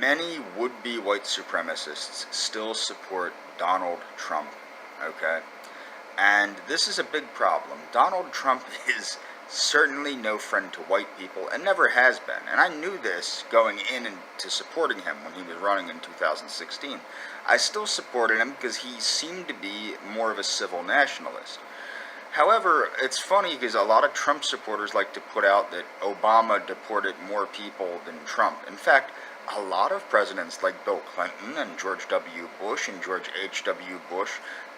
many would-be white supremacists still support Donald Trump, okay? And this is a big problem. Donald Trump is certainly no friend to white people and never has been. And I knew this going into supporting him when he was running in 2016. I still supported him because he seemed to be more of a civil nationalist. However, it's funny because a lot of Trump supporters like to put out that Obama deported more people than Trump. In fact, a lot of presidents like Bill Clinton and George W. Bush and George H.W. Bush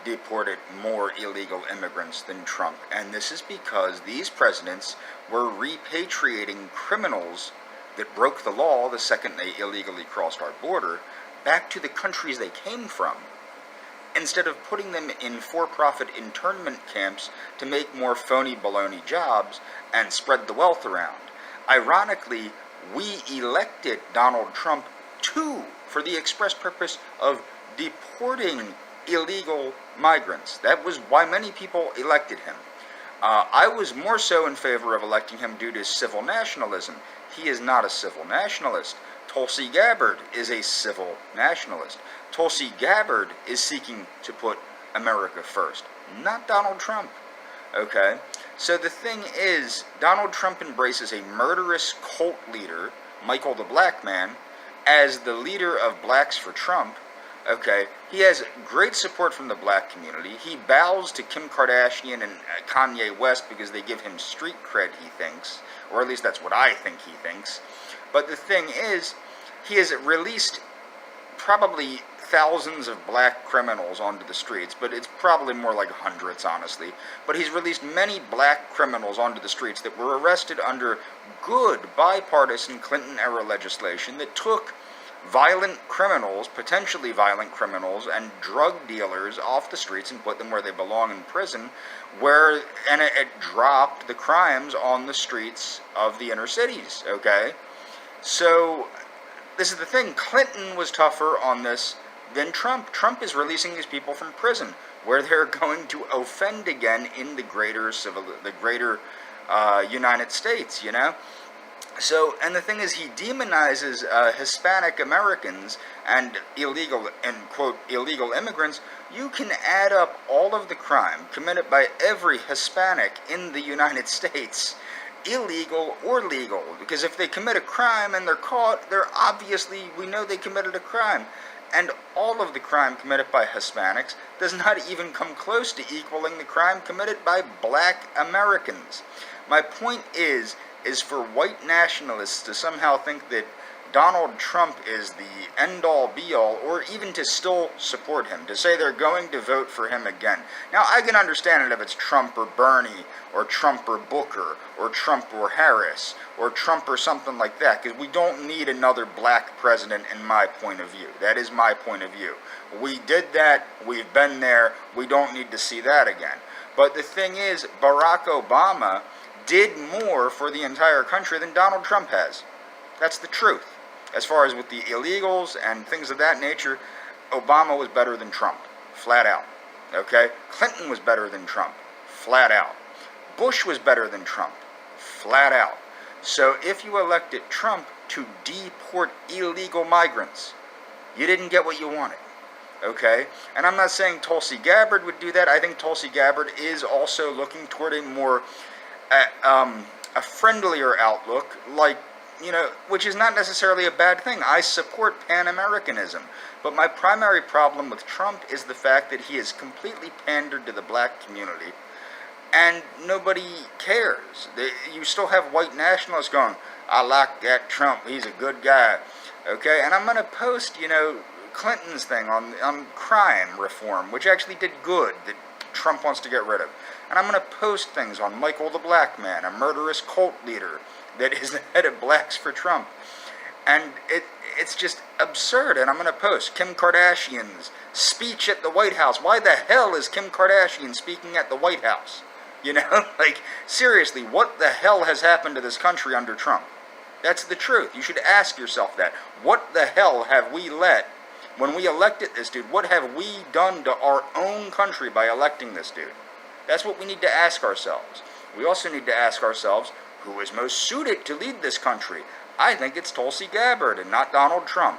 deported more illegal immigrants than Trump. And this is because these presidents were repatriating criminals that broke the law the second they illegally crossed our border back to the countries they came from, instead of putting them in for-profit internment camps to make more phony baloney jobs and spread the wealth around. Ironically, we elected Donald Trump for the express purpose of deporting illegal migrants. That was why many people elected him. I was more so in favor of electing him due to civil nationalism. He is not a civil nationalist. Tulsi Gabbard is a civil nationalist. Tulsi Gabbard is seeking to put America first, not Donald Trump. Okay? So the thing is, Donald Trump embraces a murderous cult leader, Michael the Black Man, as the leader of Blacks for Trump. Okay? He has great support from the black community. He bows to Kim Kardashian and Kanye West because they give him street cred, he thinks. Or at least that's what I think he thinks. But the thing is, he has released probably thousands of black criminals onto the streets, but it's probably more like hundreds, honestly. But he's released many black criminals onto the streets that were arrested under good bipartisan Clinton-era legislation that took violent criminals, potentially violent criminals, and drug dealers off the streets and put them where they belong in prison, and it dropped the crimes on the streets of the inner cities, okay? So, this is the thing. Clinton was tougher on this than Trump. Trump is releasing these people from prison, where they're going to offend again in the greater United States, you know? So, and the thing is, he demonizes Hispanic Americans and quote, illegal immigrants. You can add up all of the crime committed by every Hispanic in the United States, illegal or legal, because if they commit a crime and they're caught, we know they committed a crime. And all of the crime committed by Hispanics does not even come close to equaling the crime committed by black Americans. My point is for white nationalists to somehow think that Donald Trump is the end-all, be-all, or even to still support him, to say they're going to vote for him again. Now, I can understand it if it's Trump or Bernie, or Trump or Booker, or Trump or Harris, or Trump or something like that, because we don't need another black president in my point of view. That is my point of view. We did that, we've been there, we don't need to see that again. But the thing is, Barack Obama did more for the entire country than Donald Trump has. That's the truth. As far as with the illegals and things of that nature, Obama was better than Trump, flat out. Okay? Clinton was better than Trump, flat out. Bush was better than Trump, flat out. So if you elected Trump to deport illegal migrants, you didn't get what you wanted. Okay? And I'm not saying Tulsi Gabbard would do that. I think Tulsi Gabbard is also looking toward a more a friendlier outlook, like, you know, which is not necessarily a bad thing. I support Pan-Americanism. But my primary problem with Trump is the fact that he has completely pandered to the black community, and nobody cares. You still have white nationalists going, I like that Trump, he's a good guy. Okay, and I'm going to post, you know, Clinton's thing on crime reform, which actually did good, that Trump wants to get rid of. And I'm going to post things on Michael the Black Man, a murderous cult leader that is the head of Blacks for Trump. And it's just absurd. And I'm going to post Kim Kardashian's speech at the White House. Why the hell is Kim Kardashian speaking at the White House? You know, like, seriously, what the hell has happened to this country under Trump? That's the truth. You should ask yourself that. What the hell have we let, when we elected this dude, what have we done to our own country by electing this dude? That's what we need to ask ourselves. We also need to ask ourselves, who is most suited to lead this country? I think it's Tulsi Gabbard and not Donald Trump.